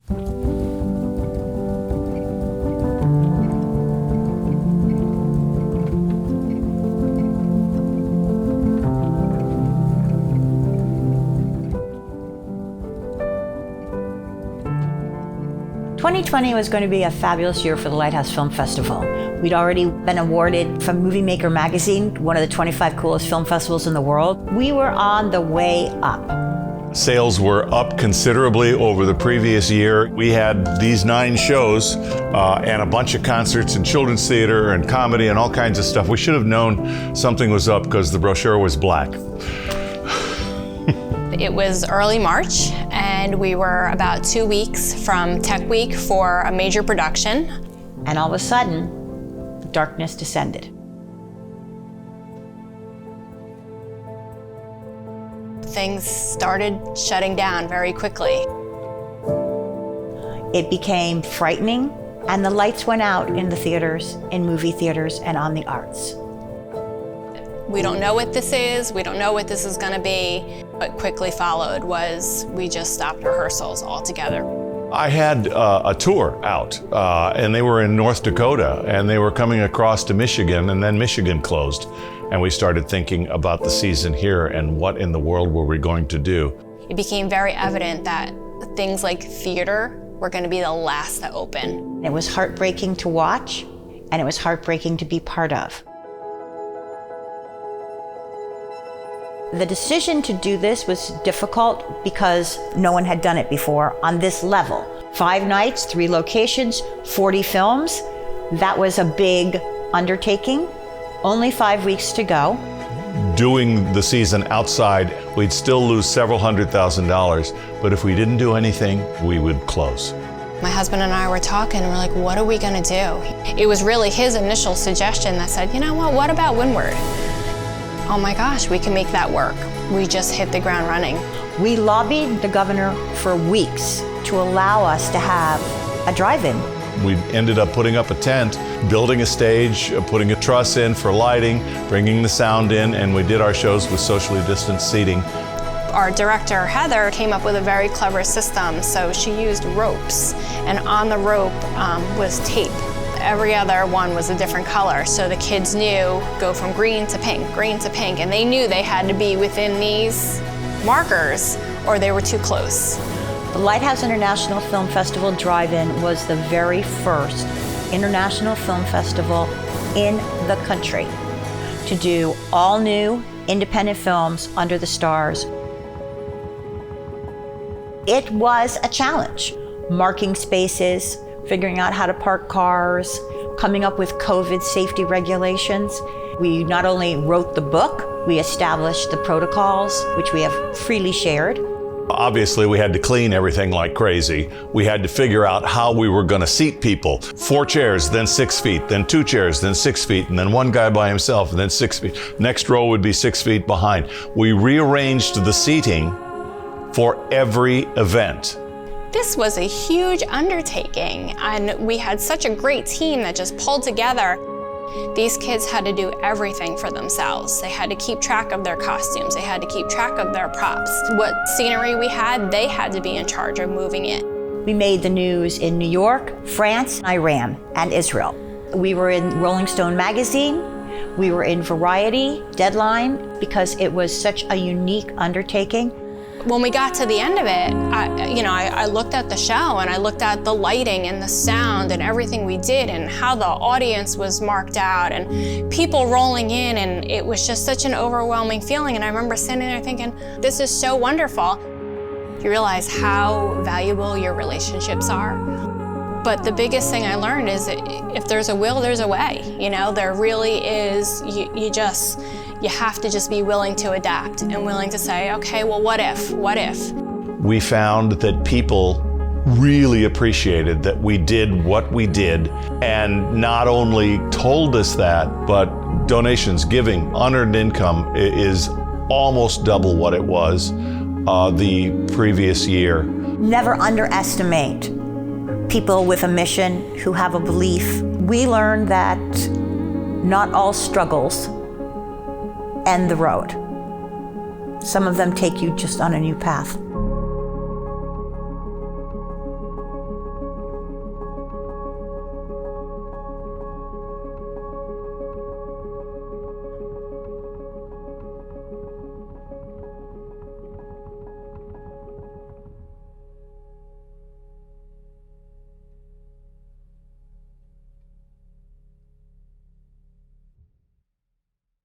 "2020 was going to be a fabulous year for the Lighthouse Film Festival. We'd already been awarded from Movie Maker magazine, one of the 25 coolest film festivals in the world. We were on the way up. Sales were up considerably over the previous year. We had these 9 shows and a bunch of concerts and children's theater and comedy and all kinds of stuff. We should have known something was up because the brochure was black. It was early March, and we were about 2 weeks from Tech Week for a major production. And all of a sudden, darkness descended. Things started shutting down very quickly. It became frightening, and the lights went out in the theaters, in movie theaters, and on the arts. We don't know what this is, we don't know what this is gonna be. What quickly followed was we just stopped rehearsals altogether. I had a tour out, and they were in North Dakota, and they were coming across to Michigan, and then Michigan closed. And we started thinking about the season here and what in the world were we going to do. It became very evident that things like theater were gonna be the last to open. It was heartbreaking to watch, and it was heartbreaking to be part of. The decision to do this was difficult because no one had done it before on this level. 5 nights, 3 locations, 40 films. That was a big undertaking. Only 5 weeks to go. Doing the season outside, we'd still lose several $100,000, but if we didn't do anything, we would close. My husband and I were talking, and we're like, what are we gonna do? It was really his initial suggestion that said, you know what about Windward? Oh my gosh, we can make that work. We just hit the ground running. We lobbied the governor for weeks to allow us to have a drive-in. We ended up putting up a tent, building a stage, putting a truss in for lighting, bringing the sound in, and we did our shows with socially distanced seating. Our director, Heather, came up with a very clever system. So she used ropes, and on the rope was tape. Every other one was a different color, so the kids knew, go from green to pink, and they knew they had to be within these markers or they were too close. The Lighthouse International Film Festival Drive-In was the very first international film festival in the country to do all new independent films under the stars. It was a challenge, marking spaces, figuring out how to park cars, coming up with COVID safety regulations. We not only wrote the book, we established the protocols, which we have freely shared. Obviously, we had to clean everything like crazy. We had to figure out how we were going to seat people. 4 chairs, then 6 feet, then 2 chairs, then 6 feet, and then one guy by himself, and then 6 feet. Next row would be 6 feet behind. We rearranged the seating for every event. This was a huge undertaking, and we had such a great team that just pulled together. These kids had to do everything for themselves. They had to keep track of their costumes. They had to keep track of their props. What scenery we had, they had to be in charge of moving it. We made the news in New York, France, Iran, and Israel. We were in Rolling Stone magazine. We were in Variety, Deadline, because it was such a unique undertaking. When we got to the end of it, I looked at the show and I looked at the lighting and the sound and everything we did and how the audience was marked out and people rolling in, and it was just such an overwhelming feeling. And I remember sitting there thinking, this is so wonderful. You realize how valuable your relationships are. But the biggest thing I learned is that if there's a will, there's a way. There really is. You have to just be willing to adapt and willing to say, okay, well, what if? We found that people really appreciated that we did what we did, and not only told us that, but donations, giving, unearned income is almost double what it was the previous year. Never underestimate people with a mission who have a belief. We learned that not all struggles end the road. Some of them take you just on a new path.